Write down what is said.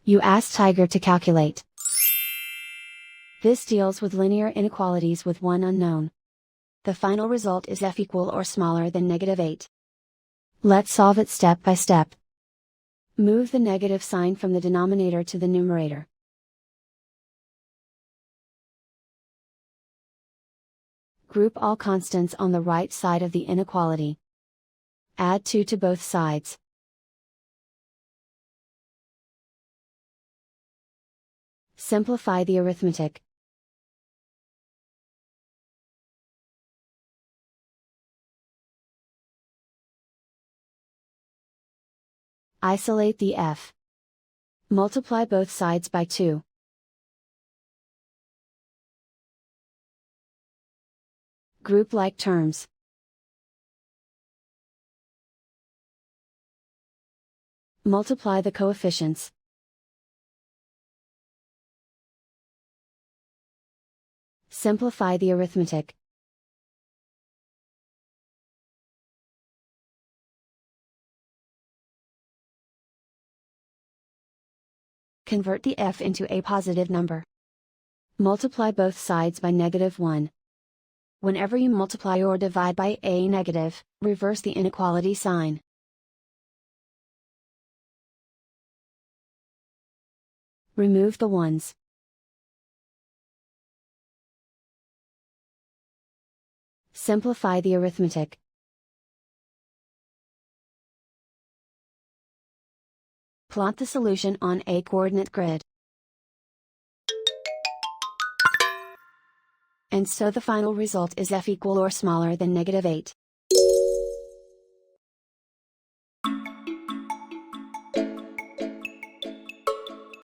You ask Tiger to calculate. This deals with linear inequalities with one unknown. The final result is f equal or smaller than -8. Let's solve it step by step. Move the negative sign from the denominator to the numerator. Group all constants on the right side of the inequality. Add 2 to both sides. Simplify the arithmetic. Isolate the f. Multiply both sides by 2. Group like terms. Multiply the coefficients. Simplify the arithmetic. Convert the f into a positive number. Multiply both sides by -1. Whenever you multiply or divide by a negative, reverse the inequality sign. Remove the ones. Simplify the arithmetic. Plot the solution on a coordinate grid. And so the final result is f equal or smaller than -8.